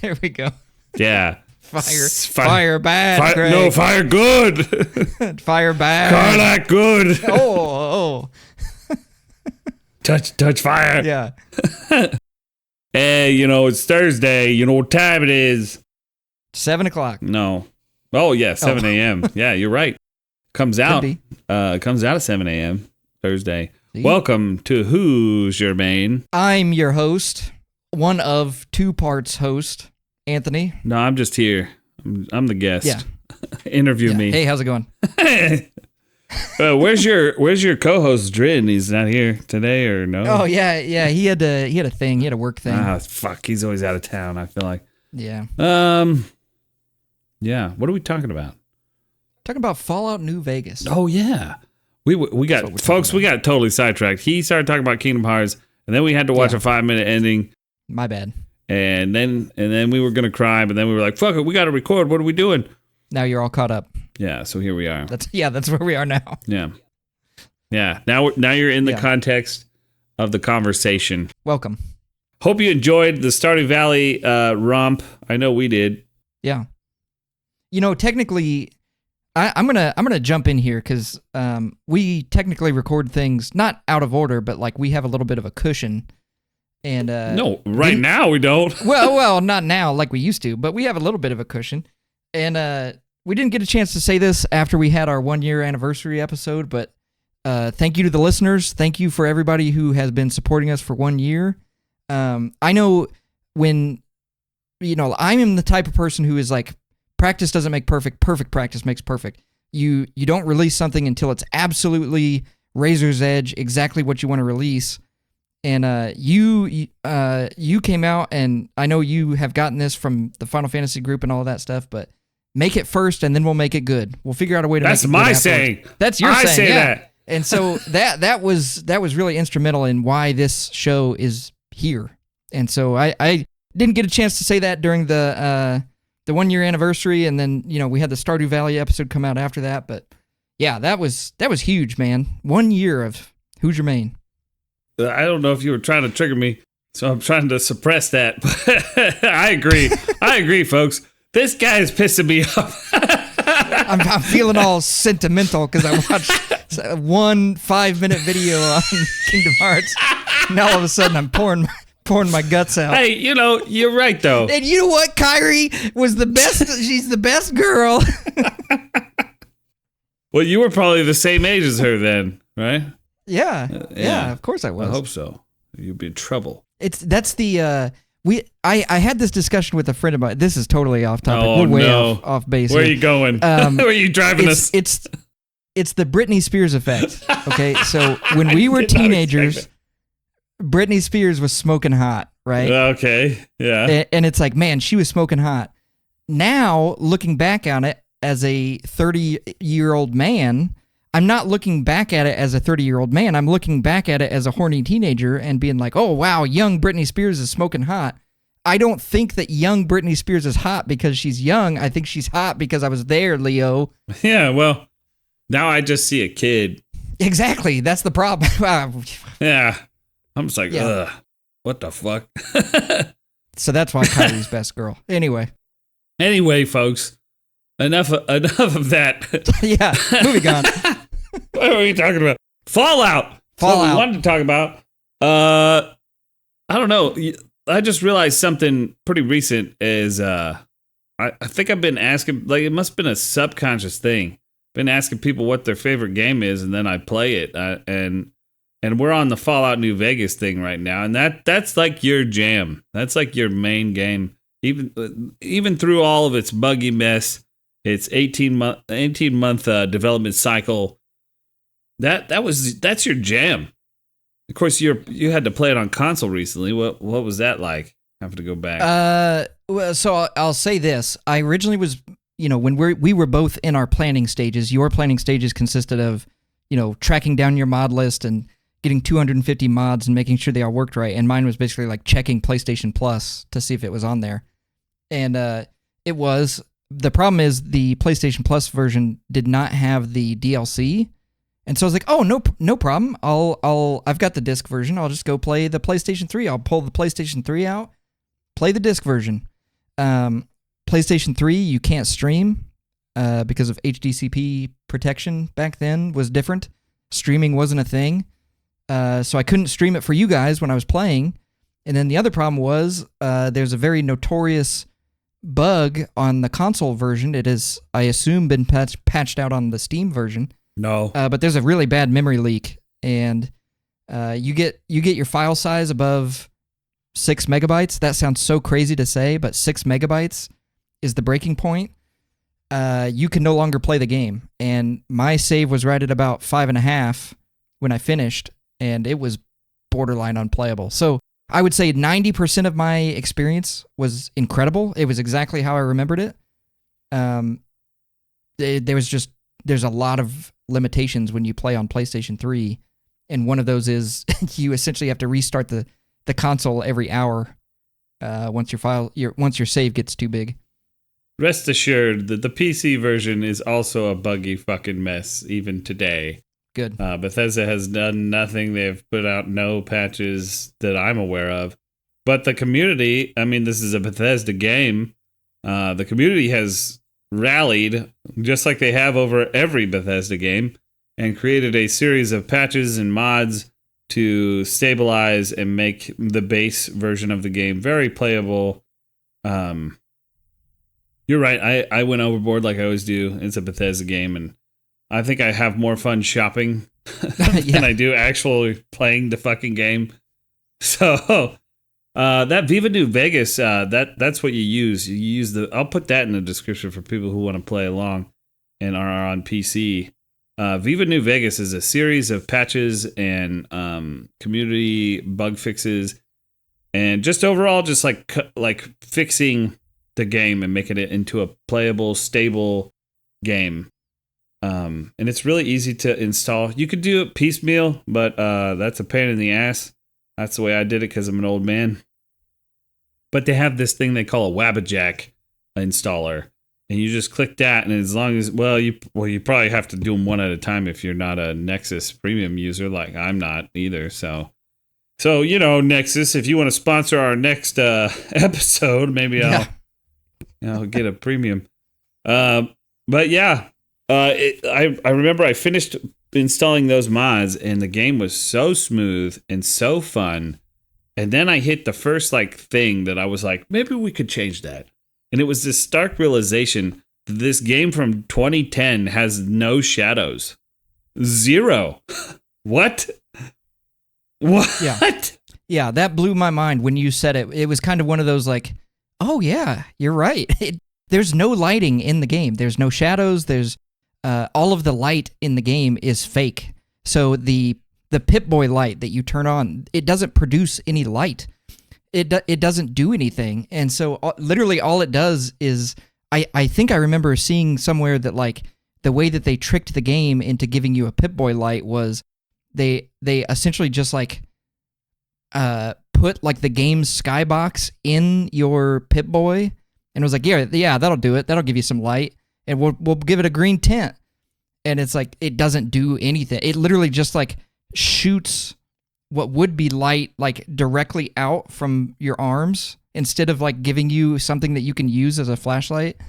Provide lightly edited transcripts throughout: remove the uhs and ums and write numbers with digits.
There we go. Yeah. Fire bad, Craig. No, fire good. Fire bad. Carlac good. Oh. Touch fire. Yeah. Hey, it's Thursday. You know what time it is? 7 o'clock. No. Oh, yeah, 7 a.m. Yeah, you're right. Comes out. Comes out at 7 a.m. Thursday. See? Welcome to Who's Your Main? I'm your host, one of two parts host, Anthony. No, I'm just here. I'm the guest. Yeah. Interview me. Hey, how's it going? Where's your co-host Drin? He's not here today, or no? Oh yeah. He had a thing. He had a work thing. Ah, fuck. He's always out of town, I feel like. Yeah. Yeah. What are we talking about? Talking about Fallout New Vegas. Oh yeah. We got folks. We got totally sidetracked. He started talking about Kingdom Hearts, and then we had to watch a 5-minute ending. My bad. And then we were gonna cry, but then we were like, "Fuck it, we got to record. What are we doing?" Now you're all caught up. Yeah. So here we are. That's where we are now. Yeah. Yeah. Now you're in the context of the conversation. Welcome. Hope you enjoyed the Stardew Valley romp. I know we did. Yeah. Technically, I'm gonna jump in here because we technically record things not out of order, but like we have a little bit of a cushion. And no, now we don't. well, not now like we used to, but we have a little bit of a cushion. And we didn't get a chance to say this after we had our 1-year anniversary episode, but thank you to the listeners. Thank you for everybody who has been supporting us for 1 year. I know when, I am the type of person who is like, practice doesn't make perfect. Perfect practice makes perfect. You don't release something until it's absolutely razor's edge, exactly what you want to release. And you came out, and I know you have gotten this from the Final Fantasy group and all of that stuff, but make it first, and then we'll make it good. We'll figure out a way to make it good. That's my saying. That's your saying. I say that. And so that was really instrumental in why this show is here. And so I didn't get a chance to say that during the 1-year anniversary, and then we had the Stardew Valley episode come out after that. But yeah, that was huge, man. 1 year of Who's Your Main. I don't know if you were trying to trigger me, so I'm trying to suppress that. But I agree, folks. This guy is pissing me off. I'm feeling all sentimental because I watched one 5-minute video on Kingdom Hearts. Now all of a sudden I'm pouring my guts out. Hey, you're right though. And you know what? Kyrie was the best. She's the best girl. Well, you were probably the same age as her then, right? Yeah, of course I was. I hope so. You'd be in trouble. I had this discussion with a friend of mine. This is totally off topic. Oh, We're way off base. Where are you going? Where are you driving us? It's the Britney Spears effect. Okay, so when we were teenagers, Britney Spears was smoking hot, right? Okay, yeah. And it's like, man, she was smoking hot. Now, looking back on it as a 30-year-old man, I'm not looking back at it as a 30-year-old man. I'm looking back at it as a horny teenager and being like, oh, wow, young Britney Spears is smoking hot. I don't think that young Britney Spears is hot because she's young. I think she's hot because I was there, Leo. Yeah, well, now I just see a kid. Exactly. That's the problem. Yeah. I'm just like, ugh, what the fuck? So that's why Kyrie's best girl. Anyway, folks, enough of that. Yeah, moving on. What are we talking about? Fallout. What we wanted to talk about. I don't know. I just realized something pretty recent is I think I've been asking, like, it must have been a subconscious thing. Been asking people what their favorite game is, and then I play it. And we're on the Fallout New Vegas thing right now, and that's like your jam. That's like your main game. Even through all of its buggy mess, its 18-month development cycle. That's your jam. Of course, you had to play it on console recently. What was that like? Having to go back. Well, so I'll say this. I originally was, when we were both in our planning stages. Your planning stages consisted of, tracking down your mod list and getting 250 mods and making sure they all worked right. And mine was basically like checking PlayStation Plus to see if it was on there. And it was. The problem is the PlayStation Plus version did not have the DLC. And so I was like, oh, no problem. I've got the disc version. I'll just go play the PlayStation 3. I'll pull the PlayStation 3 out, play the disc version. PlayStation 3, you can't stream because of HDCP protection back then was different. Streaming wasn't a thing. So I couldn't stream it for you guys when I was playing. And then the other problem was there's a very notorious bug on the console version. It is, I assume, been patched out on the Steam version. No. But there's a really bad memory leak, and you get your file size above 6 megabytes. That sounds so crazy to say, but 6 megabytes is the breaking point. You can no longer play the game. And my save was right at about 5.5 when I finished, and it was borderline unplayable. So I would say 90% of my experience was incredible. It was exactly how I remembered it. There's a lot of limitations when you play on PlayStation 3, and one of those is you essentially have to restart the console every hour once your save gets too big. Rest assured that the PC version is also a buggy fucking mess even today. Good. Bethesda has done nothing. They've put out no patches that I'm aware of. But the community, I mean, this is a Bethesda game. The community has rallied, just like they have over every Bethesda game, and created a series of patches and mods to stabilize and make the base version of the game very playable. You're right. I went overboard like I always do. It's a Bethesda game, and I think I have more fun shopping than I do actually playing the fucking game. So that Viva New Vegas, that's what you use. You use I'll put that in the description for people who want to play along and are on PC. Viva New Vegas is a series of patches and community bug fixes, and just overall, just like fixing the game and making it into a playable, stable game. And it's really easy to install. You could do it piecemeal, but that's a pain in the ass. That's the way I did it because I'm an old man. But they have this thing they call a Wabbajack installer, and you just click that, and as long as you probably have to do them one at a time if you're not a Nexus premium user, like I'm not either. So Nexus, if you want to sponsor our next episode, maybe I'll get a premium. But yeah. I remember I finished installing those mods, and the game was so smooth and so fun. And then I hit the first thing that I was like, maybe we could change that. And it was this stark realization that this game from 2010 has no shadows. 0. What? Yeah, that blew my mind when you said it. It was kind of one of those oh yeah, you're right. There's no lighting in the game. There's no shadows. There's all of the light in the game is fake. So the Pip-Boy light that you turn on, it doesn't produce any light. It doesn't do anything. And so literally all it does is, I think I remember seeing somewhere that the way that they tricked the game into giving you a Pip-Boy light was they essentially just put the game's skybox in your Pip-Boy, and it was yeah, that'll do it. That'll give you some light, and we'll give it a green tint. And it's it doesn't do anything. It literally just shoots what would be light directly out from your arms instead of giving you something that you can use as a flashlight.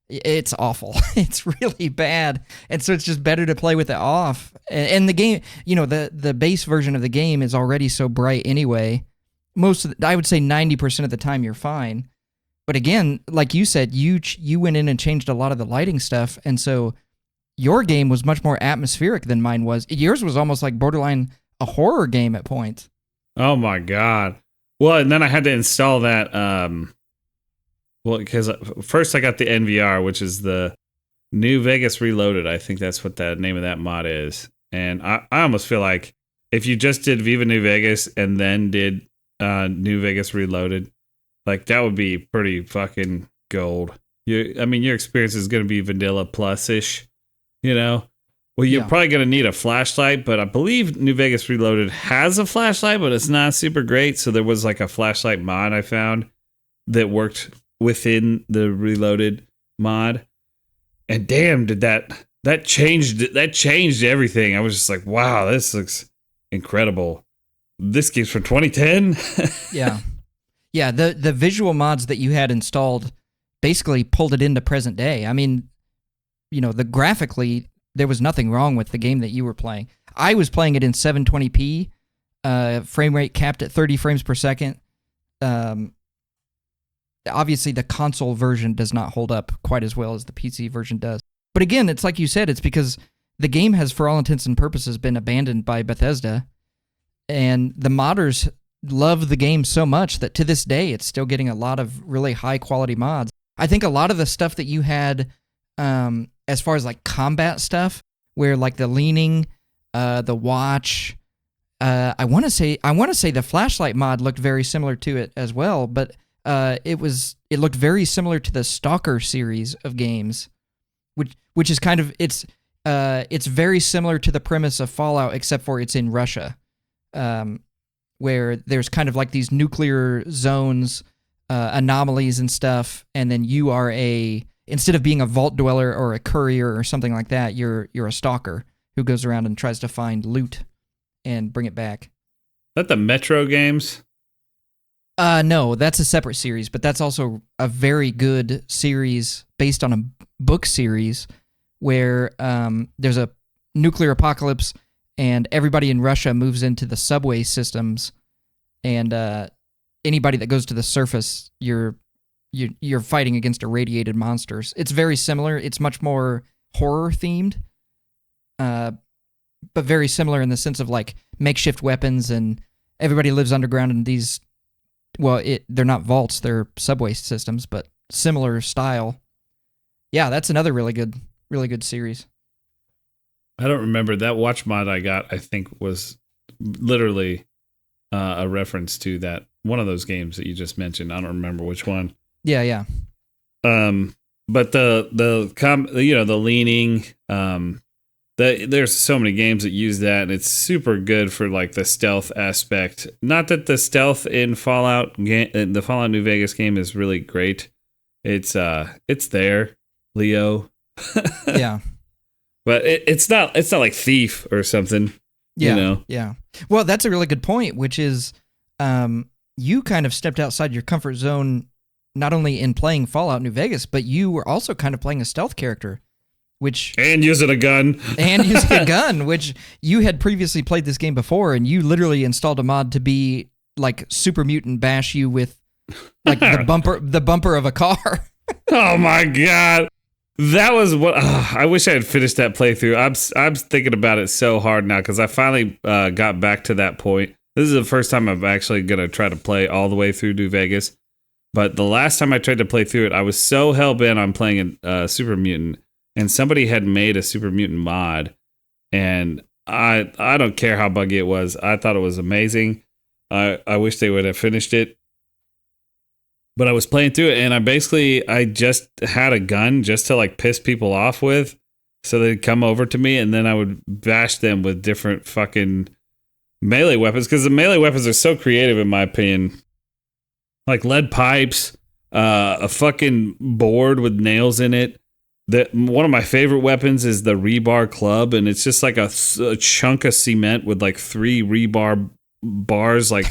It's awful. It's really bad. And so it's just better to play with it off. And the game, the base version of the game is already so bright anyway. I would say 90% of the time you're fine. But again, like you said, you went in and changed a lot of the lighting stuff, and so your game was much more atmospheric than mine was. Yours was almost borderline a horror game at points. Oh my god! Well, and then I had to install that. Because first I got the NVR, which is the New Vegas Reloaded. I think that's what the name of that mod is. And I almost feel like if you just did Viva New Vegas and then did New Vegas Reloaded, that would be pretty fucking gold. Your experience is going to be vanilla plus-ish, Well, you're probably going to need a flashlight, but I believe New Vegas Reloaded has a flashlight, but it's not super great. So there was a flashlight mod I found that worked within the Reloaded mod. And damn, did that changed everything. I was just wow, this looks incredible. This game's from 2010. Yeah. Yeah, the visual mods that you had installed basically pulled it into present day. I mean, graphically, there was nothing wrong with the game that you were playing. I was playing it in 720p, frame rate capped at 30 frames per second. Obviously, the console version does not hold up quite as well as the PC version does. But again, it's like you said, it's because the game has, for all intents and purposes, been abandoned by Bethesda, and the modders love the game so much that to this day, it's still getting a lot of really high-quality mods. I think a lot of the stuff that you had, as far as like combat stuff, where like the leaning, the watch, I want to say the flashlight mod looked very similar to it as well, but it looked very similar to the Stalker series of games, which is kind of it's very similar to the premise of Fallout, except for it's in Russia, where there's kind of like these nuclear zones, anomalies and stuff, and then you are instead of being a vault dweller or a courier or something like that, you're a stalker who goes around and tries to find loot and bring it back. Is that the Metro games? No, that's a separate series, but that's also a very good series based on a book series where there's a nuclear apocalypse and everybody in Russia moves into the subway systems, and anybody that goes to the surface, you're fighting against irradiated monsters. It's very similar. It's much more horror themed, but very similar in the sense of like makeshift weapons, and everybody lives underground in these. Well, they're not vaults; they're subway systems, but similar style. Yeah, that's another really good series. I don't remember that watch mod I got. I think was literally a reference to that one of those games that you just mentioned. I don't remember which one. Yeah. But the leaning, there's so many games that use that, and it's super good for like the stealth aspect. Not that the stealth in the Fallout New Vegas game is really great. It's there, Leo. Yeah. But it's not like Thief or something. Yeah. Yeah. Well, that's a really good point, which is you kind of stepped outside your comfort zone, not only in playing Fallout New Vegas, but you were also kind of playing a stealth character. And using a gun. Which you had previously played this game before, and you literally installed a mod to be like Super Mutant bash you with like the bumper of a car. Oh my god. That was what I wish I had finished that playthrough. I'm thinking about it so hard now because I finally got back to that point. This is the first time I'm actually going to try to play all the way through New Vegas. But the last time I tried to play through it, I was so hell-bent on playing a Super Mutant. And somebody had made a Super Mutant mod, and I don't care how buggy it was. I thought it was amazing. I wish they would have finished it. But I was playing through it, and I just had a gun just to like piss people off with, so they'd come over to me, and then I would bash them with different fucking melee weapons, because the melee weapons are so creative in my opinion. Like lead pipes, a fucking board with nails in it. One of my favorite weapons is the rebar club, and it's just like a chunk of cement with like 3 rebar bars like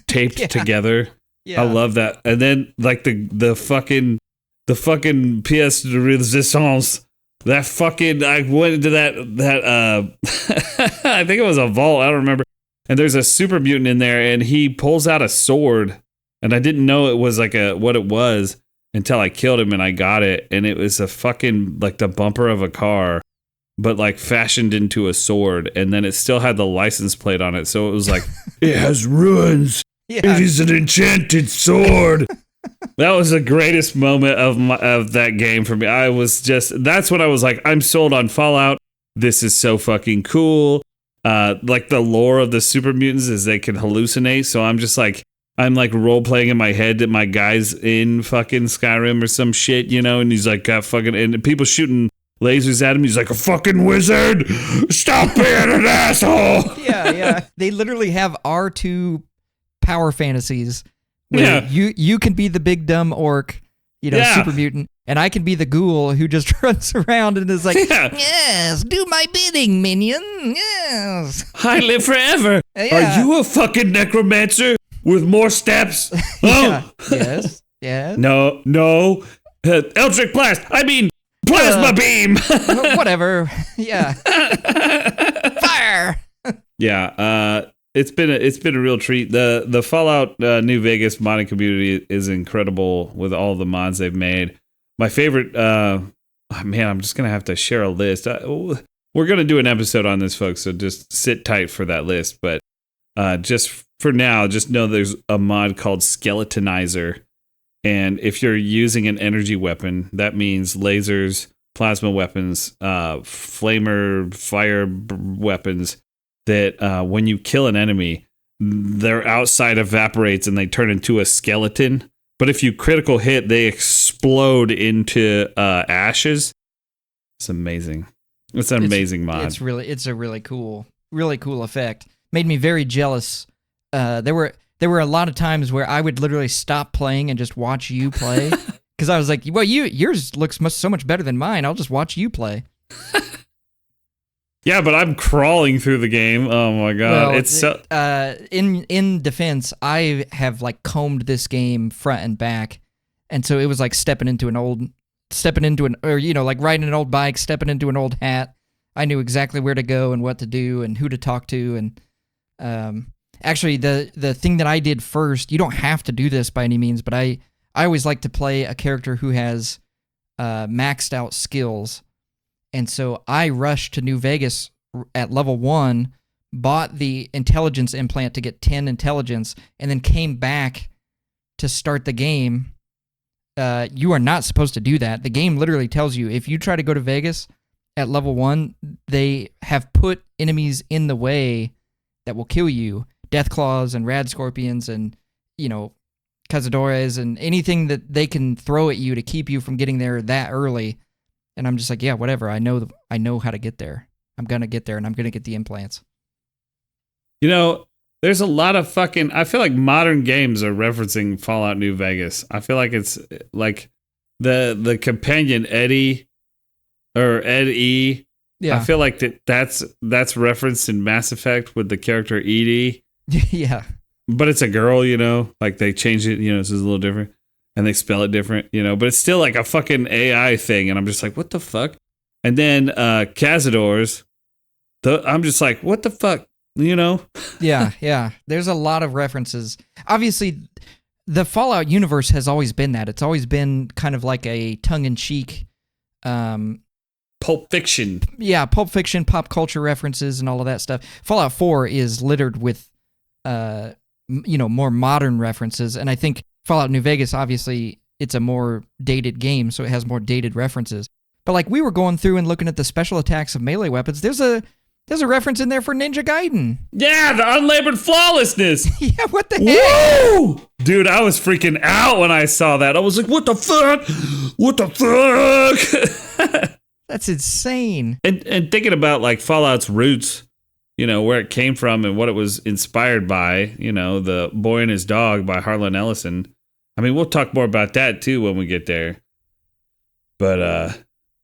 taped together. Yeah. I love that. And then like the fucking pièce de résistance. That fucking I went into that I think it was a vault. I don't remember. And there's a super mutant in there, and he pulls out a sword, and I didn't know it was like what it was until I killed him and I got it, and it was a fucking like the bumper of a car, but like fashioned into a sword, and then it still had the license plate on it, so it was like it has ruins. Yeah. It is an enchanted sword. That was the greatest moment of that game for me. That's when I was like, I'm sold on Fallout. This is so fucking cool. Like the lore of the super mutants is they can hallucinate, so I'm like role playing in my head that my guy's in fucking Skyrim or some shit, and he's like got fucking, and people shooting lasers at him. He's like a fucking wizard. Stop being an asshole. Yeah. They literally have R2 power fantasies where you can be the big dumb orc, super mutant, and I can be the ghoul who just runs around and is like, yes, do my bidding, minion. Yes. I live forever. Yeah. Are you a fucking necromancer? with more steps. Yeah. Yes. Yeah. No. Eldritch blast. I mean, plasma beam. Whatever. Yeah. Fire. Yeah. It's been a real treat. The Fallout New Vegas modding community is incredible with all the mods they've made. My favorite. Man, I'm just gonna have to share a list. We're gonna do an episode on this, folks. So just sit tight for that list. But just for now, just know there's a mod called Skeletonizer. And if you're using an energy weapon, that means lasers, plasma weapons, flamer, fire weapons, that when you kill an enemy, their outside evaporates and they turn into a skeleton. But if you critical hit, they explode into ashes. It's amazing. It's an amazing mod. It's a really cool effect. Made me very jealous. There were a lot of times where I would literally stop playing and just watch you play because I was like, well, yours looks so much better than mine. I'll just watch you play. Yeah, but I'm crawling through the game. Oh my god, well, it's so. In defense, I have like combed this game front and back, and so it was like like riding an old bike, stepping into an old hat. I knew exactly where to go and what to do and who to talk to, and actually the thing that I did first. You don't have to do this by any means, but I always like to play a character who has maxed out skills. And so I rushed to New Vegas at level 1, bought the intelligence implant to get 10 intelligence, and then came back to start the game. You are not supposed to do that. The game literally tells you if you try to go to Vegas at level 1, they have put enemies in the way that will kill you. Death Claws and Rad Scorpions and, Cazadores and anything that they can throw at you to keep you from getting there that early. And I'm just like, yeah, whatever. I know how to get there. I'm going to get there, and I'm going to get the implants. There's a lot of I feel like modern games are referencing Fallout New Vegas. I feel like it's like the companion Eddie or Ed E. Yeah. I feel like that's referenced in Mass Effect with the character Edie. Yeah. But it's a girl, like they changed it, so it's a little different. And they spell it different, but it's still like a fucking AI thing. And I'm just like, what the fuck? And then Cazadores, I'm just like, what the fuck? Yeah. There's a lot of references. Obviously, the Fallout universe has always been that. It's always been kind of like a tongue-in-cheek... Pulp Fiction. Yeah, Pulp Fiction, pop culture references, and all of that stuff. Fallout 4 is littered with, more modern references. And I think Fallout New Vegas, obviously, it's a more dated game, so it has more dated references. But like we were going through and looking at the special attacks of melee weapons, there's a reference in there for Ninja Gaiden. Yeah, the unlabored flawlessness. Yeah, what the heck? Woo! Dude, I was freaking out when I saw that. I was like, what the fuck? What the fuck? That's insane. And thinking about like Fallout's roots, where it came from and what it was inspired by, The Boy and His Dog by Harlan Ellison. I mean, we'll talk more about that too when we get there. But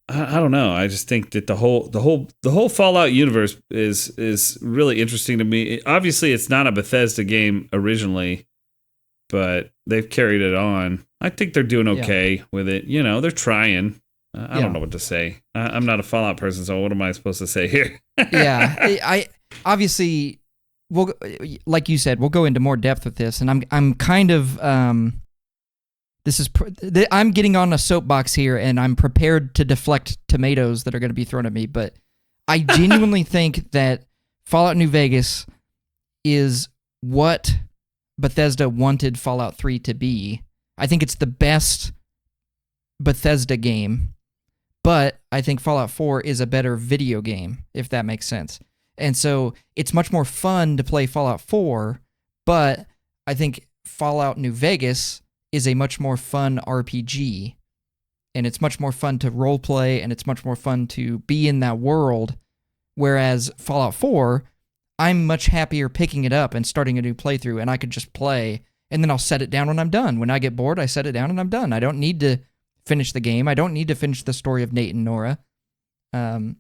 I don't know. I just think that the whole Fallout universe is really interesting to me. Obviously, it's not a Bethesda game originally, but they've carried it on. I think they're doing okay with it. They're trying. I don't know what to say. I'm not a Fallout person, so what am I supposed to say here? Yeah, I obviously, like you said, we'll go into more depth with this, and I'm kind of I'm getting on a soapbox here, and I'm prepared to deflect tomatoes that are going to be thrown at me, but I genuinely think that Fallout New Vegas is what Bethesda wanted Fallout 3 to be. I think it's the best Bethesda game, but I think Fallout 4 is a better video game, if that makes sense. And so it's much more fun to play Fallout 4, but I think Fallout New Vegas is a much more fun RPG, and it's much more fun to roleplay, and it's much more fun to be in that world, whereas Fallout 4, I'm much happier picking it up and starting a new playthrough, and I could just play, and then I'll set it down when I'm done. When I get bored, I set it down and I'm done. I don't need to finish the game. I don't need to finish the story of Nate and Nora. And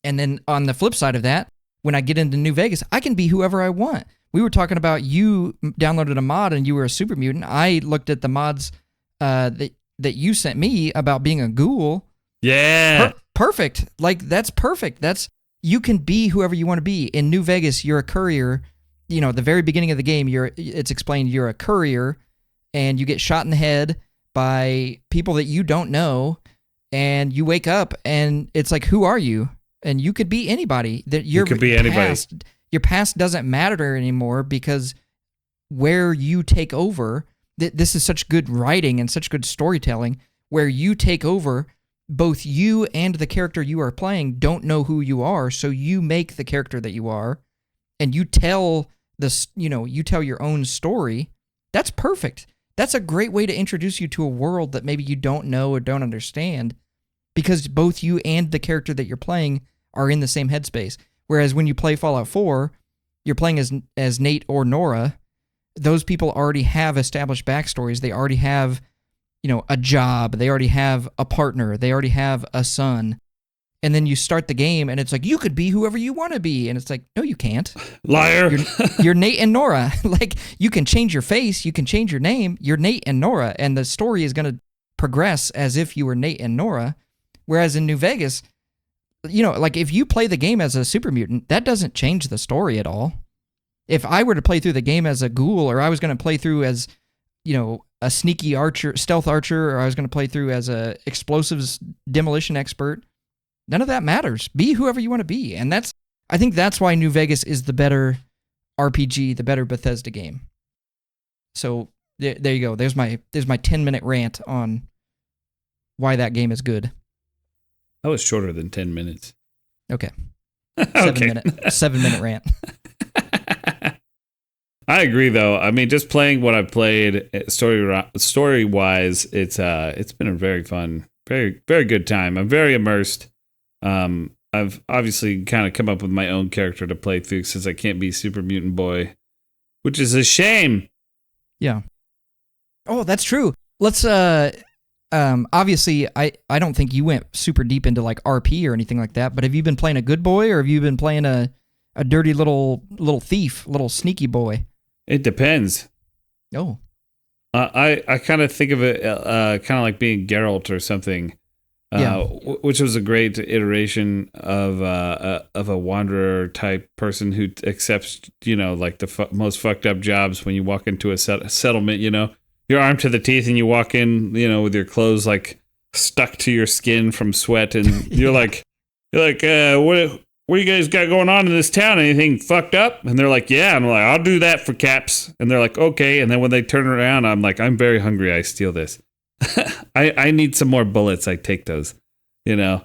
then on the flip side of that, when I get into New Vegas, I can be whoever I want, we were talking about you downloaded a mod and you were a super mutant. I looked at the mods that you sent me about being a ghoul. Yeah. Perfect. Like, that's perfect. You can be whoever you want to be. In New Vegas, you're a courier. You know, the very beginning of the game, it's explained you're a courier, and you get shot in the head by people that you don't know, and you wake up, and it's like, who are you? And you could be anybody. You could be anybody. Your past doesn't matter anymore, because where you take over, this is such good writing and such good storytelling, where you take over, both you and the character you are playing don't know who you are, so you make the character that you are, and you tell your own story. That's perfect. That's a great way to introduce you to a world that maybe you don't know or don't understand, because both you and the character that you're playing are in the same headspace. Whereas when you play Fallout 4, you're playing as Nate or Nora. Those people already have established backstories. They already have, a job. They already have a partner. They already have a son. And then you start the game, and it's like, you could be whoever you want to be. And it's like, no, you can't. Liar. You're Nate and Nora. Like, you can change your face. You can change your name. You're Nate and Nora. And the story is going to progress as if you were Nate and Nora. Whereas in New Vegas, like, if you play the game as a super mutant, that doesn't change the story at all. If I were to play through the game as a ghoul, or I was going to play through as, a sneaky stealth archer, or I was going to play through as a explosives demolition expert, none of that matters. Be whoever you want to be. And I think that's why New Vegas is the better RPG, the better Bethesda game. So there you go. There's my 10-minute rant on why that game is good. That was shorter than 10 minutes. Okay. Okay. 7-minute rant. I agree, though. I mean, just playing what I've played, story-wise, it's been a very fun, very, very good time. I'm very immersed. I've obviously kind of come up with my own character to play through, since I can't be Super Mutant Boy, which is a shame. Yeah. Oh, that's true. Let's obviously I don't think you went super deep into like RP or anything like that, but have you been playing a good boy, or have you been playing a dirty little thief, little sneaky boy? It depends. Oh. I kind of think of it kind of like being Geralt or something. Which was a great iteration of a wanderer type person who accepts, like the most fucked up jobs when you walk into a settlement. You're armed to the teeth, and you walk in, with your clothes like stuck to your skin from sweat, and you're like, what do you guys got going on in this town? Anything fucked up? And they're like, yeah. And I'm like, I'll do that for caps. And they're like, okay. And then when they turn around, I'm like, I'm very hungry. I steal this. I need some more bullets. I take those, Yeah.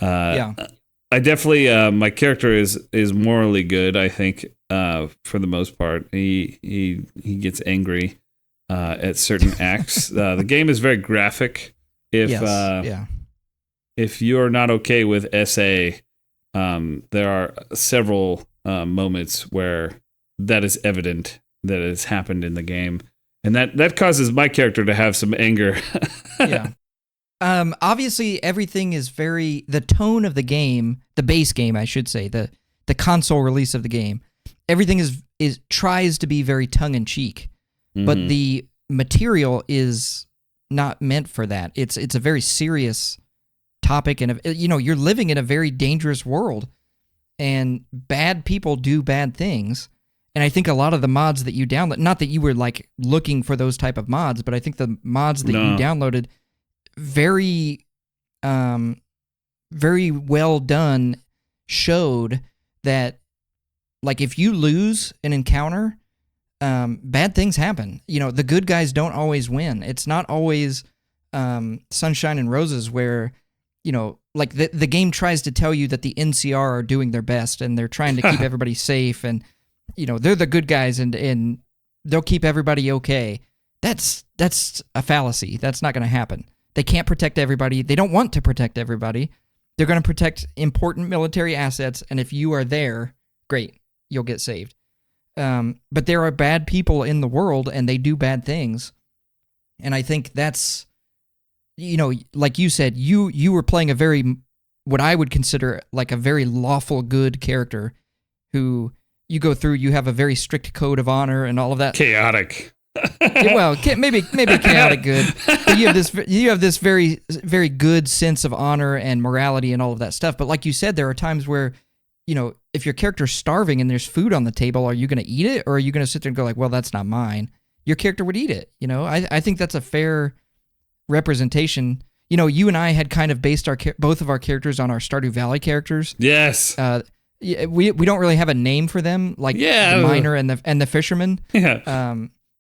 I definitely, my character is morally good. I think, for the most part, he gets angry, at certain acts. The game is very graphic. If you're not okay with SA, there are several, moments where that is evident that has happened in the game. And that causes my character to have some anger. Yeah. Obviously, everything is the tone of the game, the base game, I should say, the console release of the game, everything is tries to be very tongue-in-cheek, but the material is not meant for that. It's a very serious topic, and you're living in a very dangerous world, and bad people do bad things. And I think a lot of the mods that you download, not that you were like looking for those type of mods, but I think the mods that you downloaded, very, very well done, showed that, like, if you lose an encounter, bad things happen. The good guys don't always win. It's not always sunshine and roses where, like the game tries to tell you that the NCR are doing their best and they're trying to keep everybody safe, and they're the good guys and they'll keep everybody okay. That's a fallacy. That's not going to happen. They can't protect everybody. They don't want to protect everybody. They're going to protect important military assets, and if you are there, great, you'll get saved. But there are bad people in the world, and they do bad things. And I think that's, like you said, you were playing what I would consider like a very lawful good character who, you go through, you have a very strict code of honor and all of that. Chaotic. Yeah, well, maybe chaotic good. But you have this very, very good sense of honor and morality and all of that stuff. But like you said, there are times where, if your character's starving and there's food on the table, are you going to eat it, or are you going to sit there and go like, well, that's not mine? Your character would eat it. I think that's a fair representation. You and I had kind of based both of our characters on our Stardew Valley characters. Yes. We don't really have a name for them, like the miner and the fisherman. Yeah.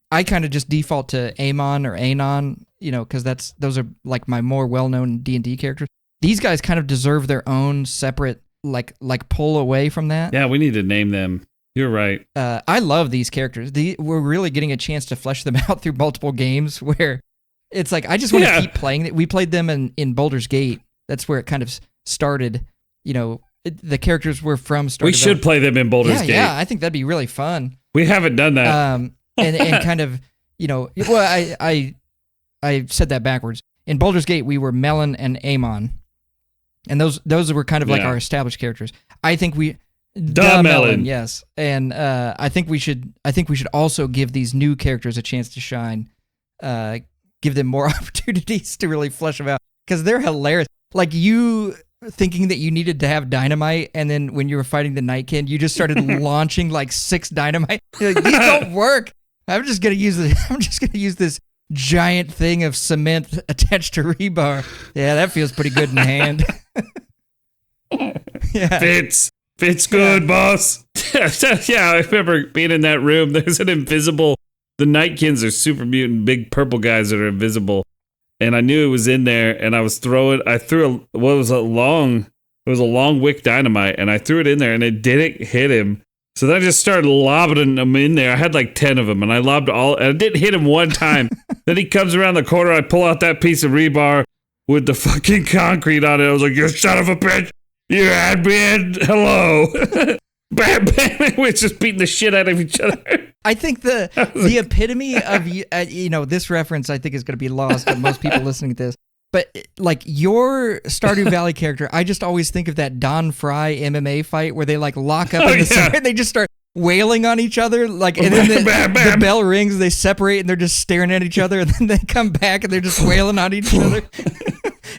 I kind of just default to Amon or Anon, because those are like my more well-known D&D characters. These guys kind of deserve their own separate like pull away from that. Yeah, we need to name them. You're right. I love these characters. We're really getting a chance to flesh them out through multiple games where it's like I just want to keep playing it. We played them in Baldur's Gate. That's where it kind of started. The characters were from Stardew We should play them in Baldur's Gate. Yeah, I think that'd be really fun. We haven't done that. And kind of, well, I said that backwards. In Baldur's Gate, we were Melon and Amon. And those were kind of like our established characters. I think Melon, yes. And I think we should also give these new characters a chance to shine. Give them more opportunities to really flesh them out, because they're hilarious. Like you thinking that you needed to have dynamite, and then when you were fighting the Nightkin, you just started launching like 6 dynamite. You're like, these don't work. I'm just gonna use this giant thing of cement attached to rebar. Yeah, that feels pretty good in the hand. Yeah. Fits good, boss. Yeah, I remember being in that room. There's an invisible. The Nightkins are super mutant, big purple guys that are invisible, and I knew it was in there. And I threw a long wick dynamite, and I threw it in there, and it didn't hit him. So then I just started lobbing them in there. I had like 10 of them, and I lobbed all, and I didn't hit him one time. Then he comes around the corner. I pull out that piece of rebar with the fucking concrete on it. I was like, "You son of a bitch! You had me in. Hello." Bam, bam. We're just beating the shit out of each other. I think the epitome of this reference, I think, is going to be lost on most people listening to this. But like your Stardew Valley character, I just always think of that Don Fry MMA fight where they like lock up in the center and they just start wailing on each other. Like, and then the bell rings, they separate, and they're just staring at each other, and then they come back and they're just wailing on each other.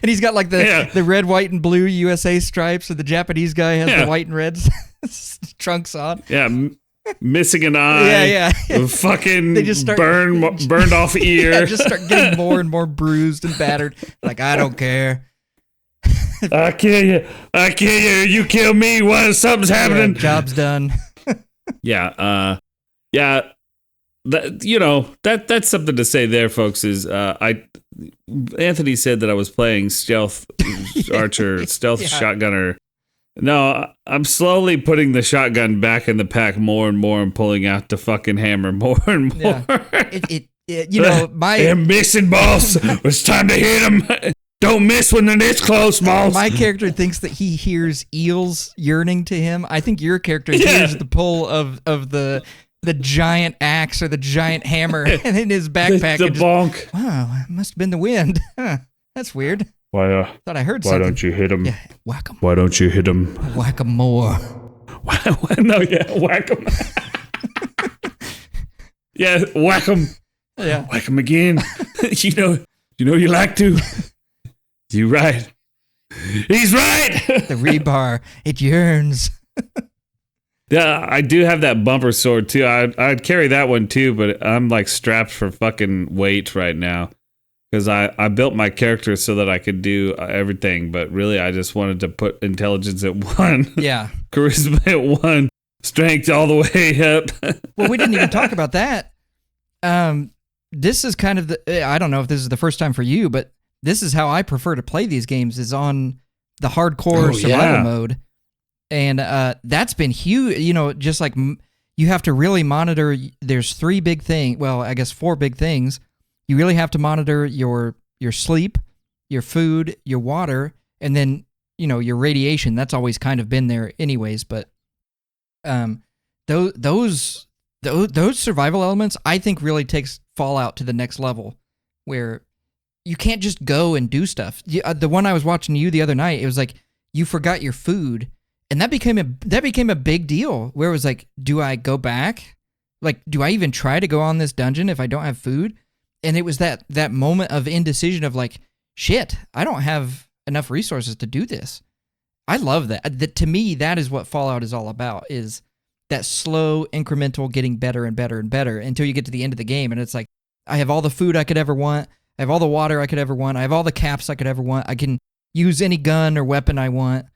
And he's got like the red, white, and blue USA stripes, and the Japanese guy has the white and red trunks on. Yeah, missing an eye. Yeah. Fucking they just burned off ear. Yeah, just start getting more and more bruised and battered. Like, I don't care. I kill you. You kill me. Something's happening. Yeah, job's done. Yeah. That's something to say there, folks. Is Anthony said that I was playing stealth archer, stealth shotgunner. No, I'm slowly putting the shotgun back in the pack more and more, and pulling out the fucking hammer more and more. Yeah. I'm missing, boss. It's time to hit him. Don't miss when they're this close, boss. My character thinks that he hears eels yearning to him. I think your character hears the pull of the giant axe or the giant hammer in his backpack. The bonk. Wow, it must have been the wind. Huh, that's weird. Why? Thought I heard something. Why don't you hit him? Yeah, whack him. Why don't you hit him? Whack him more. Whack him. Yeah, whack him. Yeah, whack him again. you know you like to. You right. He's right. The rebar, it yearns. Yeah, I do have that bumper sword too. I'd carry that one too, but I'm like strapped for fucking weight right now. Because I built my character so that I could do everything, but really I just wanted to put intelligence at 1. Yeah. Charisma at 1. Strength all the way up. Well, we didn't even talk about that. This is kind of I don't know if this is the first time for you, but this is how I prefer to play these games, is on the hardcore survival mode. And that's been huge. Just like you have to really monitor. There's 3 big things. Well, I guess 4 big things. You really have to monitor your sleep, your food, your water, and then, your radiation. That's always kind of been there anyways, but those survival elements, I think, really takes Fallout to the next level, where you can't just go and do stuff. The one I was watching you the other night, it was like you forgot your food, And that became a big deal where it was like, do I go back? Like, do I even try to go on this dungeon if I don't have food? And it was that moment of indecision of like, shit, I don't have enough resources to do this. I love that. To me, that is what Fallout is all about, is that slow, incremental getting better and better and better until you get to the end of the game. And it's like, I have all the food I could ever want. I have all the water I could ever want. I have all the caps I could ever want. I can use any gun or weapon I want.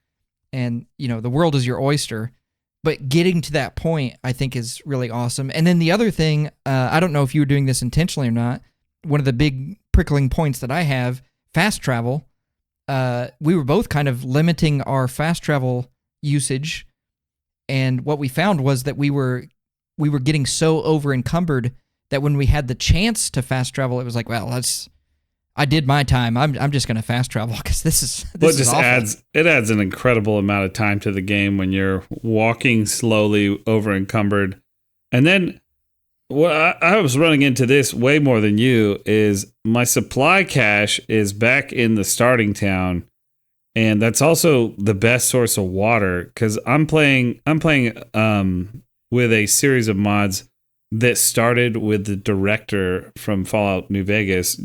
And, the world is your oyster. But getting to that point, I think, is really awesome. And then the other thing, I don't know if you were doing this intentionally or not, one of the big prickling points that I have, fast travel. We were both kind of limiting our fast travel usage. And what we found was that we were getting so over encumbered that when we had the chance to fast travel, it was like, well, I did my time. I'm just going to fast travel because this is awful. It adds an incredible amount of time to the game when you're walking slowly over encumbered. And then I was running into this way more than you is my supply cache is back in the starting town. And that's also the best source of water because I'm playing with a series of mods that started with the director from Fallout New Vegas,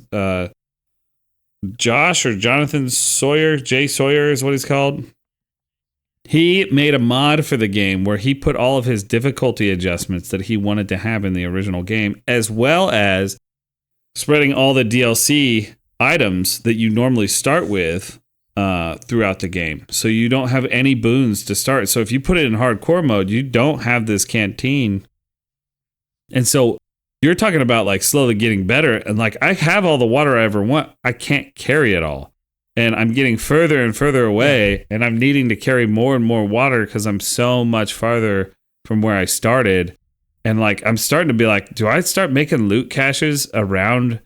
Josh or Jonathan Sawyer, Jay Sawyer is what he's called. He made a mod for the game where he put all of his difficulty adjustments that he wanted to have in the original game, as well as spreading all the DLC items that you normally start with throughout the game. So you don't have any boons to start. So if you put it in hardcore mode, you don't have this canteen. And so you're talking about like slowly getting better. And like, I have all the water I ever want. I can't carry it all. And I'm getting further and further away. And I'm needing to carry more and more water because I'm so much farther from where I started. And like, I'm starting to be like, do I start making loot caches around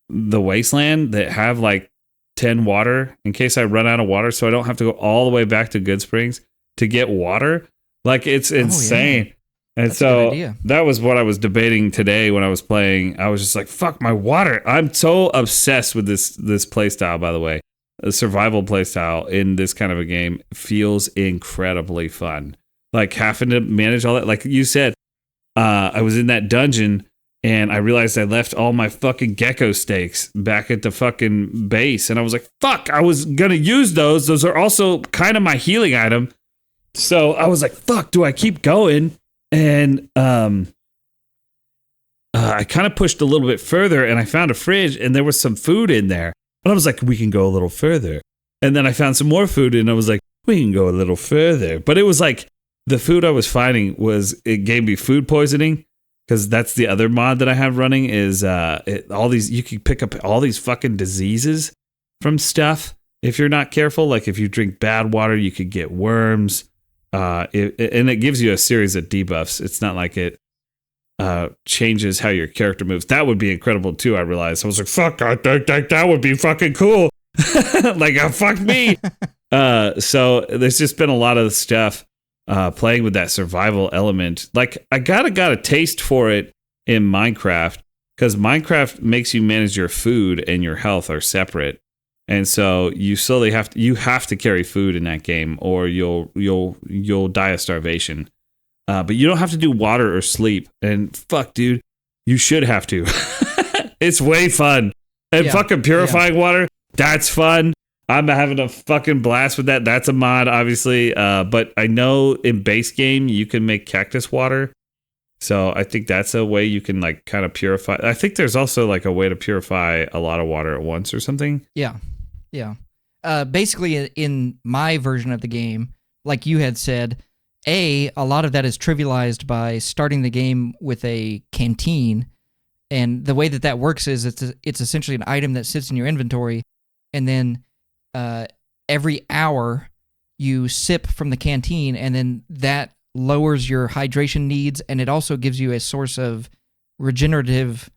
the wasteland that have like 10 water in case I run out of water so I don't have to go all the way back to Good Springs to get water? Like, it's insane. Yeah. And that's so that was what I was debating today when I was playing. I was just like, fuck my water. I'm so obsessed with this play style, by the way. A survival play style in this kind of a game feels incredibly fun. Like having to manage all that. Like you said, I was in that dungeon and I realized I left all my fucking gecko steaks back at the fucking base. And I was like, fuck, I was going to use those. Those are also kind of my healing item. So I was like, fuck, do I keep going? And I kind of pushed a little bit further and I found a fridge and there was some food in there. And I was like, we can go a little further. And then I found some more food and I was like, we can go a little further. But it was like the food I was finding it gave me food poisoning because that's the other mod that I have running is you can pick up all these fucking diseases from stuff if you're not careful. Like if you drink bad water, you could get worms. And it gives you a series of debuffs. It's not like it changes how your character moves. That would be incredible too, I realized. I was like, fuck, I think that would be fucking cool. Like, fuck me. So there's just been a lot of stuff playing with that survival element. Like, I got a taste for it in Minecraft because Minecraft makes you manage your food and your health are separate. And so you slowly have to carry food in that game or you'll die of starvation. But you don't have to do water or sleep. And fuck, dude, you should have to. It's way fun. And fucking purifying water, that's fun. I'm having a fucking blast with that. That's a mod, obviously. But I know in base game, you can make cactus water. So I think that's a way you can like kind of purify. I think there's also like a way to purify a lot of water at once or something. Yeah. Yeah. Basically, in my version of the game, like you had said, a lot of that is trivialized by starting the game with a canteen. And the way that works is it's essentially an item that sits in your inventory. And then every hour you sip from the canteen, and then that lowers your hydration needs. And it also gives you a source of regenerative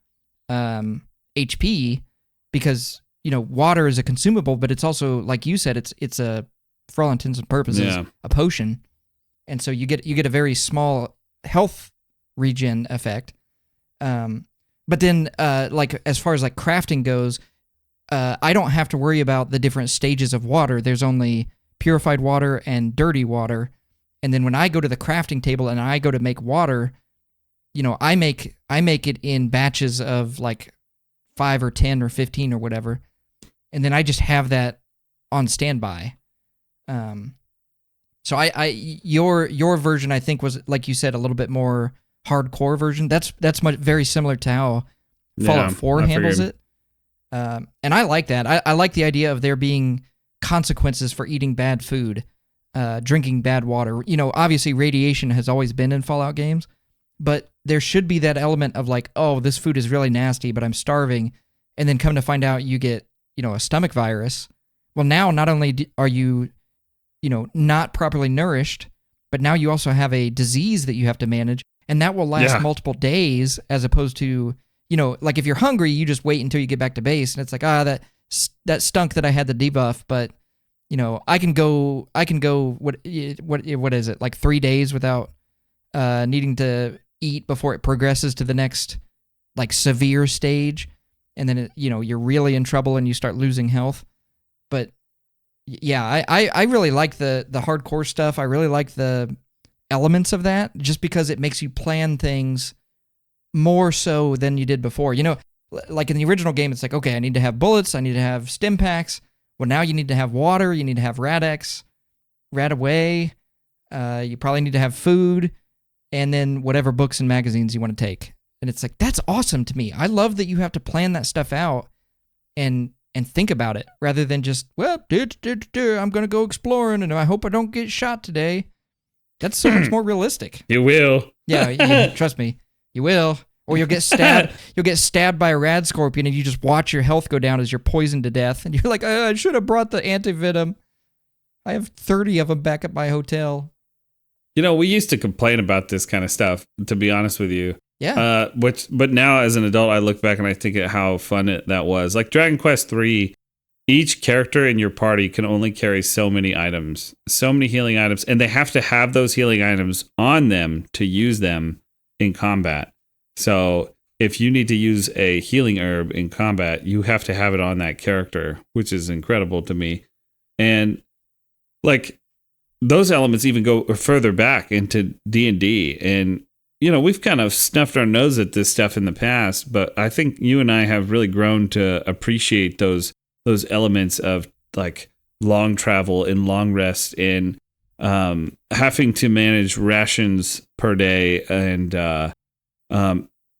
HP because, water is a consumable, but it's also, like you said, it's a, for all intents and purposes, a potion. And so you get a very small health regen effect. But then, like as far as like crafting goes, I don't have to worry about the different stages of water. There's only purified water and dirty water. And then when I go to the crafting table and I go to make water, I make it in batches of like 5 or 10 or 15 or whatever. And then I just have that on standby. So your version, I think, was, like you said, a little bit more hardcore version. That's very similar to how Fallout 4 handles it. And I like that. I like the idea of there being consequences for eating bad food, drinking bad water. Obviously radiation has always been in Fallout games, but there should be that element of like, oh, this food is really nasty, but I'm starving. And then come to find out you get, a stomach virus. Well, now not only are you, not properly nourished, but now you also have a disease that you have to manage, and that will last multiple days, as opposed to, like if you're hungry, you just wait until you get back to base, and it's like, that stunk that I had the debuff, but I can go what is it, like 3 days without needing to eat before it progresses to the next like severe stage, and then you're really in trouble and you start losing health. But yeah, I really like the hardcore stuff. I really like the elements of that, just because it makes you plan things more so than you did before. Like in the original game, it's like, okay, I need to have bullets, I need to have stim packs. Well, now you need to have water, you need to have Rad-X, Rad-Away, you probably need to have food, and then whatever books and magazines you want to take. And it's like, that's awesome to me. I love that you have to plan that stuff out and think about it, rather than just, well, I'm going to go exploring, and I hope I don't get shot today. That's so much more realistic. You will. Yeah, trust me, you will. Or you'll get stabbed. You'll get stabbed by a rad scorpion, and you just watch your health go down as you're poisoned to death. And you're like, I should have brought the antivenom. I have 30 of them back at my hotel. We used to complain about this kind of stuff, to be honest with you. Yeah. But now as an adult, I look back and I think at how fun that was. Like Dragon Quest 3, each character in your party can only carry so many items, so many healing items, and they have to have those healing items on them to use them in combat. So if you need to use a healing herb in combat, you have to have it on that character, which is incredible to me. And like those elements even go further back into D&D. And, we've kind of snuffed our nose at this stuff in the past, but I think you and I have really grown to appreciate those elements of like long travel and long rest and having to manage rations per day. And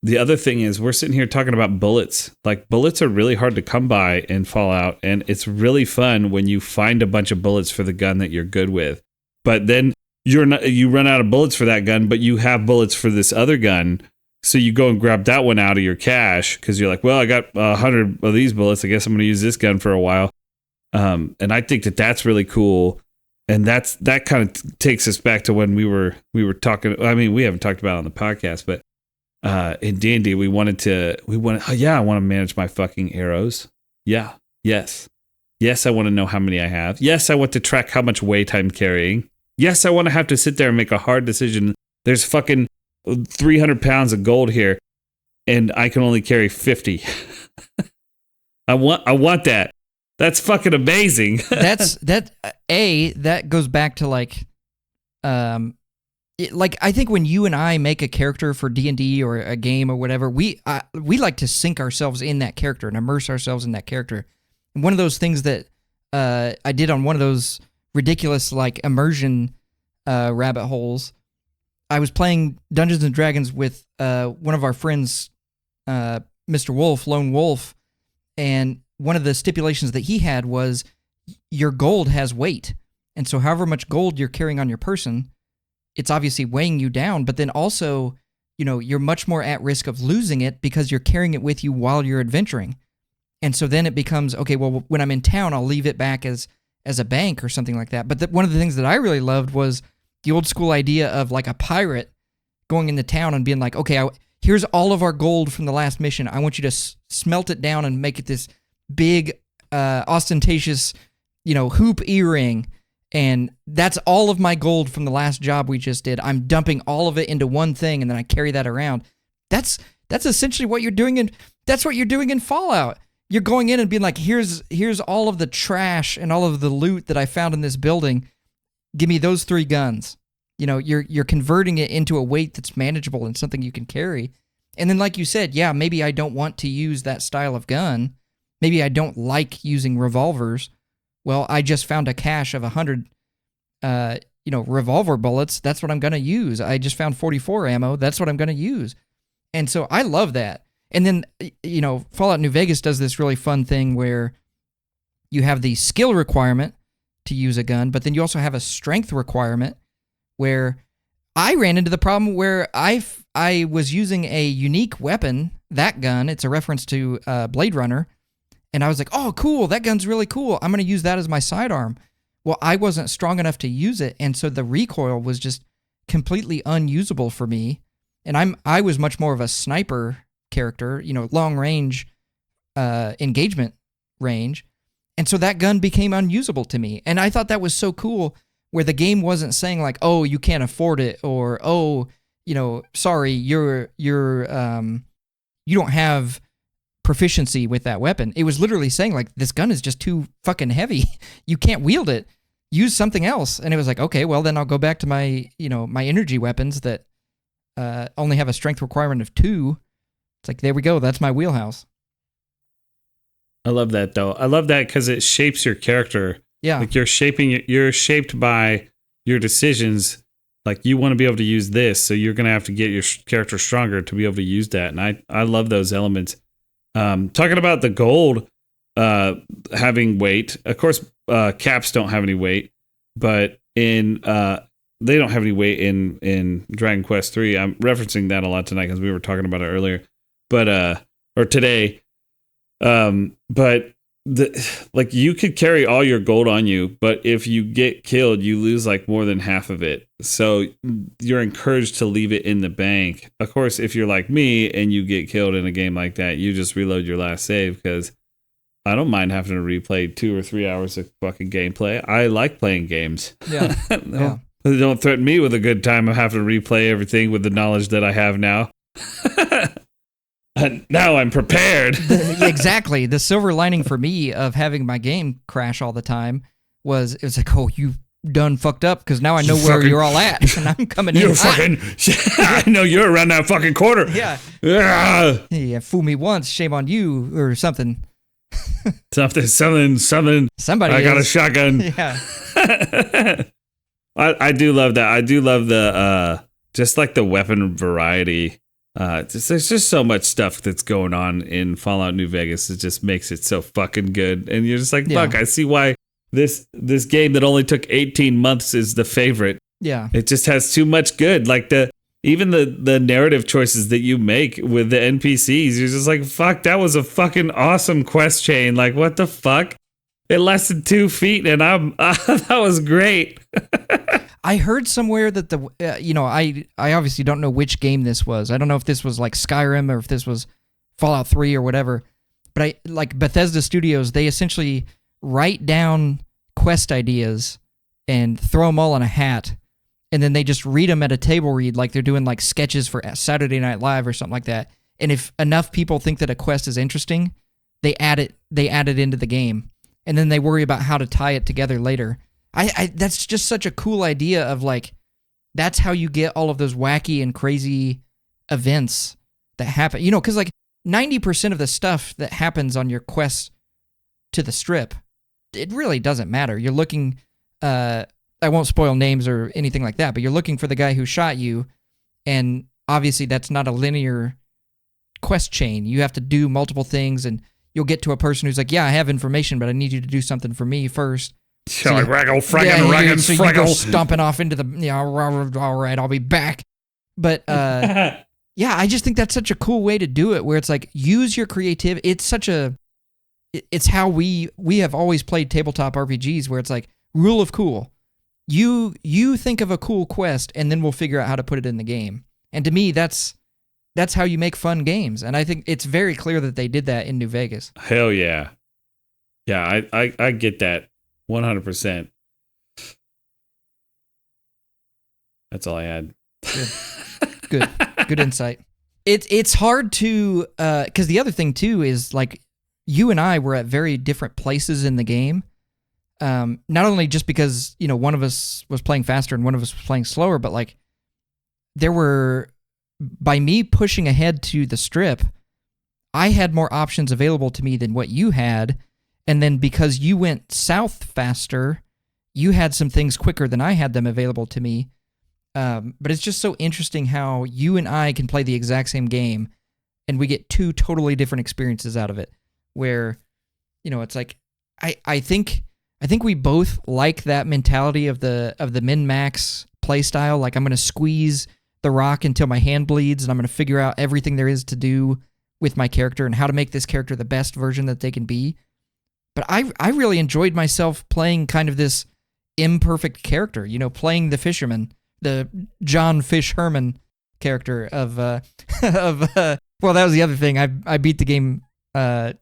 the other thing is, we're sitting here talking about bullets. Like, bullets are really hard to come by in Fallout, and it's really fun when you find a bunch of bullets for the gun that you're good with. But then you run out of bullets for that gun, but you have bullets for this other gun. So you go and grab that one out of your cache because you're like, well, I got 100 of these bullets. I guess I'm going to use this gun for a while. And I think that's really cool. And that kind of takes us back to when we were talking. I mean, we haven't talked about it on the podcast, but in D&D, I want to manage my fucking arrows. Yeah. Yes, I want to know how many I have. Yes, I want to track how much weight I'm carrying. Yes, I want to have to sit there and make a hard decision. There's fucking 300 pounds of gold here, and I can only carry 50. I want that. That's fucking amazing. That goes back to like I think when you and I make a character for D&D or a game or whatever, we like to sink ourselves in that character and immerse ourselves in that character. And one of those things that I did on one of those ridiculous like immersion rabbit holes, I was playing Dungeons and Dragons with one of our friends, Mr. Wolf, Lone Wolf, and one of the stipulations that he had was your gold has weight. And so however much gold you're carrying on your person, it's obviously weighing you down, but then also, you're much more at risk of losing it because you're carrying it with you while you're adventuring. And so then it becomes, okay, well, when I'm in town, I'll leave it back as a bank or something like that. But one of the things that I really loved was the old school idea of like a pirate going into town and being like, okay, here's all of our gold from the last mission. I want you to smelt it down and make it this big, ostentatious, hoop earring. And that's all of my gold from the last job we just did. I'm dumping all of it into one thing, and then I carry that around. That's essentially what you're doing that's what you're doing in Fallout. You're going in and being like, here's all of the trash and all of the loot that I found in this building. Give me those 3 guns. you're converting it into a weight that's manageable and something you can carry. And then, like you said, yeah, maybe I don't want to use that style of gun. Maybe I don't like using revolvers. Well, I just found a cache of 100, revolver bullets. That's what I'm going to use. I just found 44 ammo. That's what I'm going to use. And so I love that. And then, Fallout New Vegas does this really fun thing where you have the skill requirement to use a gun, but then you also have a strength requirement where I ran into the problem where I was using a unique weapon, that gun. It's a reference to Blade Runner. And I was like, oh, cool, that gun's really cool. I'm going to use that as my sidearm. Well, I wasn't strong enough to use it, and so the recoil was just completely unusable for me. And I was much more of a sniper character, long range engagement range. And so that gun became unusable to me. And I thought that was so cool, where the game wasn't saying like, oh, you can't afford it, or oh, sorry, you don't have proficiency with that weapon. It was literally saying like, this gun is just too fucking heavy. You can't wield it. Use something else. And it was like, okay, well then I'll go back to my, my energy weapons that only have a strength requirement of 2. It's like, there we go. That's my wheelhouse. I love that though. I love that because it shapes your character. Yeah. Like you're shaped by your decisions. Like you want to be able to use this, so you're going to have to get your character stronger to be able to use that. And I love those elements. Talking about the gold having weight, of course, caps don't have any weight, but they don't have any weight in Dragon Quest 3. I'm referencing that a lot tonight because we were talking about it earlier, or today. But like you could carry all your gold on you, but if you get killed, you lose like more than half of it. So you're encouraged to leave it in the bank. Of course, if you're like me and you get killed in a game like that, you just reload your last save, because I don't mind having to replay 2 or 3 hours of fucking gameplay. I like playing games. Yeah. No, yeah. Don't threaten me with a good time of having to replay everything with the knowledge that I have now. And now I'm prepared. Exactly. The silver lining for me of having my game crash all the time was, it was like, oh, you done fucked up, because now I know where you're all at, and I'm coming in. You're fucking. I know you're around that fucking corner. Yeah. Yeah. Fool me once, shame on you, or something. Something. Somebody. I got a shotgun. Yeah. I do love that. I do love the just like the weapon variety. There's just so much stuff that's going on in Fallout New Vegas. It just makes it so fucking good. And you're just like, fuck, I see why this game that only took 18 months is the favorite. Yeah. It just has too much good. Like even the narrative choices that you make with the NPCs, you're just like, fuck, that was a fucking awesome quest chain. Like, what the fuck? It lasted 2 feet, and that was great. I heard somewhere that I obviously don't know which game this was. I don't know if this was like Skyrim or if this was Fallout 3 or whatever. But like Bethesda Studios, they essentially write down quest ideas and throw them all in a hat, and then they just read them at a table read, like they're doing like sketches for Saturday Night Live or something like that. And if enough people think that a quest is interesting, they add it into the game, and then they worry about how to tie it together later. I that's just such a cool idea of like, that's how you get all of those wacky and crazy events that happen. Because like 90% of the stuff that happens on your quest to the strip, it really doesn't matter. You're looking, I won't spoil names or anything like that, but you're looking for the guy who shot you, and obviously that's not a linear quest chain. You have to do multiple things, and you'll get to a person who's like, yeah, I have information, but I need you to do something for me first. So like you go stomping off into the, all right, I'll be back. But yeah, I just think that's such a cool way to do it, where it's like, use your creativity. It's how we have always played tabletop RPGs, where it's like, rule of cool. You think of a cool quest, and then we'll figure out how to put it in the game. And to me, that's how you make fun games. And I think it's very clear that they did that in New Vegas. Hell yeah. Yeah, I get that. 100%. That's all I had. Good insight. It's hard to, because the other thing too is like, you and I were at very different places in the game. Not only just because, one of us was playing faster and one of us was playing slower, but like by me pushing ahead to the strip, I had more options available to me than what you had. And then because you went south faster, you had some things quicker than I had them available to me. But it's just so interesting how you and I can play the exact same game and we get two totally different experiences out of it. Where, it's like, I think we both like that mentality of the min-max play style. Like, I'm going to squeeze the rock until my hand bleeds, and I'm going to figure out everything there is to do with my character and how to make this character the best version that they can be. But I really enjoyed myself playing kind of this imperfect character, playing the fisherman, the John Fish Herman character of well, that was the other thing. I beat the game, what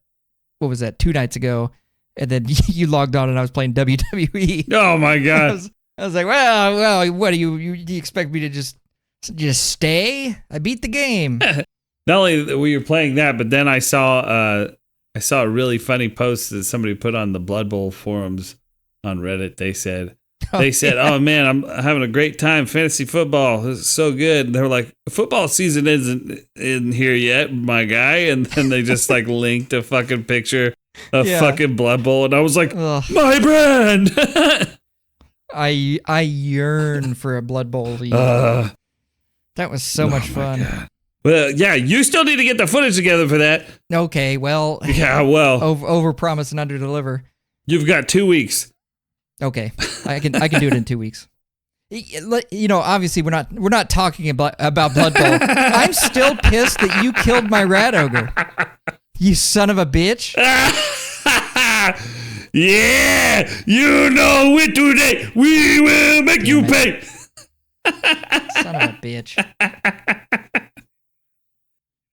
was that, 2 nights ago, and then you logged on and I was playing WWE. Oh my God. I was like, well, what do you expect me to just stay? I beat the game. Not only were you playing that, but then I saw a really funny post that somebody put on the Blood Bowl forums on Reddit. They said, "Oh man, I'm having a great time. Fantasy football, this is so good." And they were like, "Football season isn't in here yet, my guy." And then they just like linked a fucking picture of fucking Blood Bowl, and I was like, ugh. My brand. I yearn for a Blood Bowl. That was so much fun. God. Well, yeah, you still need to get the footage together for that. Okay, well. Yeah, well. Over promise and under deliver. You've got 2 weeks. Okay, I can do it in 2 weeks. Obviously we're not talking about Blood Bowl. I'm still pissed that you killed my rat ogre. You son of a bitch. Yeah, it today. We will make you pay. Son of a bitch.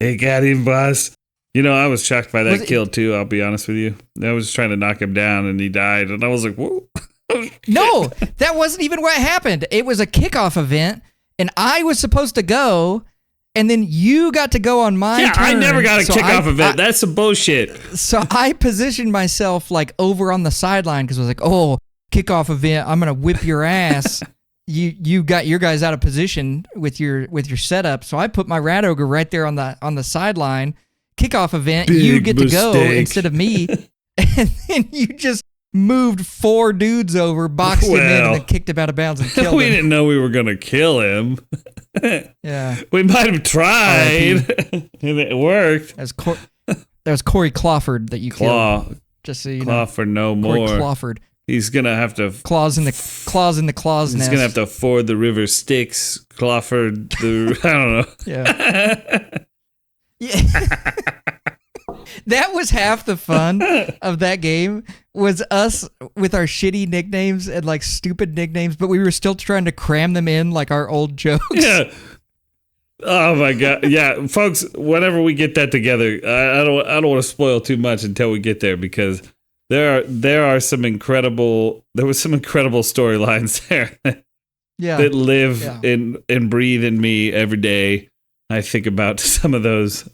They got him, boss. I was shocked by that kill too, I'll be honest with you. I was trying to knock him down and he died, and I was like, whoa. No, that wasn't even what happened. It was a kickoff event, and I was supposed to go, and then you got to go on my turn. I never got a kickoff event. That's some bullshit. So I positioned myself like over on the sideline because I was like, oh, kickoff event, I'm going to whip your ass. You got your guys out of position with your setup, so I put my rat ogre right there on the sideline. Kickoff event, you get to go instead of me, and then you just moved 4 dudes over, boxed him in, and then kicked him out of bounds and killed him. We didn't know we were gonna kill him. Yeah, we might have tried, and it worked. That was Corey Clawford that you killed. Just so you know, Clawford no more. Corey Clawford. He's gonna have to claws in the claws. He's gonna have to ford the river Styx. Clawford, I don't know. Yeah. Yeah. That was half the fun of that game, was us with our shitty nicknames and like stupid nicknames, but we were still trying to cram them in like our old jokes. Yeah. Oh my God. Yeah, folks, whenever we get that together, I don't want to spoil too much until we get there, because there were some incredible storylines there. Yeah. That live and breathe in me every day. I think about some of those.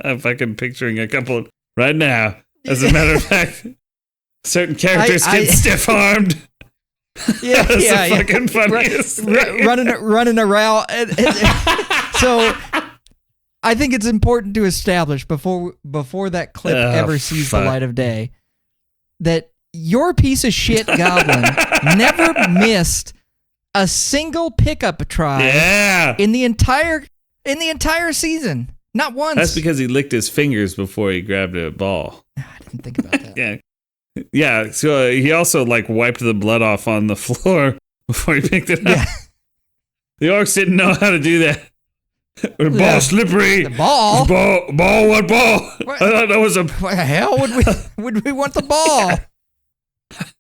I'm fucking picturing a couple right now. As a matter of fact, certain characters get stiff-armed. Yeah, that's the fucking funniest thing. Running around. So I think it's important to establish before that clip ever sees the light of day that your piece of shit goblin never missed a single pickup try in the entire season. Not once. That's because he licked his fingers before he grabbed a ball. I didn't think about that. Yeah. So he also like wiped the blood off on the floor before he picked it up. Yeah. The orcs didn't know how to do that. Ball slippery. The ball. Ball. What ball? What? I thought that was a. What the hell would we want the ball?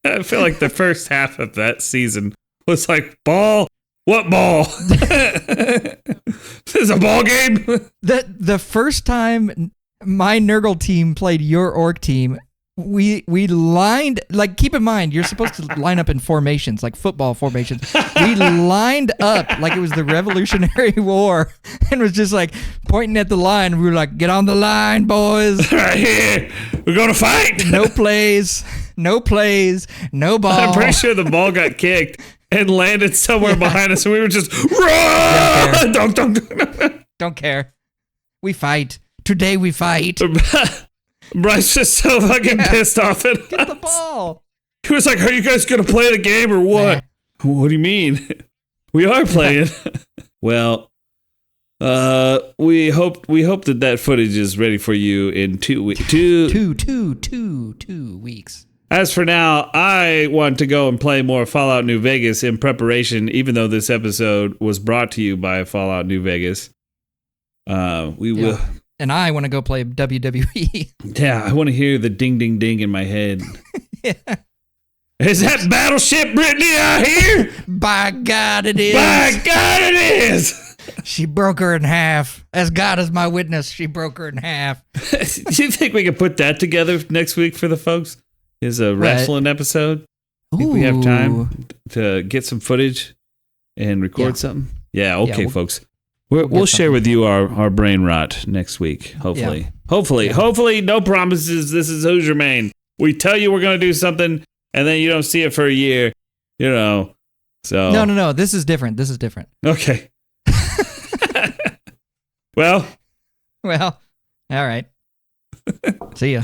I feel like the first half of that season was like ball. What ball? This is a ball game? The first time my Nurgle team played your orc team, we lined, like, keep in mind, you're supposed to line up in formations, like football formations. We lined up like it was the Revolutionary War and was just like pointing at the line. We were like, get on the line, boys. Right here. We're going to fight. No plays. No plays, no ball. I'm pretty sure the ball got kicked and landed somewhere behind us, and we were just run. Don't care. We fight. Today we fight. Bryce just so fucking pissed off at Get the ball. He was like, "Are you guys gonna play the game or what?" Nah. What do you mean? We are playing. Well, we hope that footage is ready for you in 2 weeks. 2 weeks. As for now, I want to go and play more Fallout New Vegas in preparation, even though this episode was brought to you by Fallout New Vegas. We will. And I want to go play WWE. Yeah, I want to hear the ding, ding, ding in my head. Yeah. Is that Battleship Brittany out here? By God, it is. By God, it is. She broke her in half. As God is my witness, she broke her in half. Do you think we can put that together next week for the folks? Is a wrestling episode? Think we have time to get some footage and record something? Yeah, okay, folks. We'll share with you our brain rot next week, hopefully. Yeah. Hopefully, no promises. This is Hoosier Maine. We tell you we're going to do something, and then you don't see it for a year, So No. This is different. Okay. Well, all right. See ya.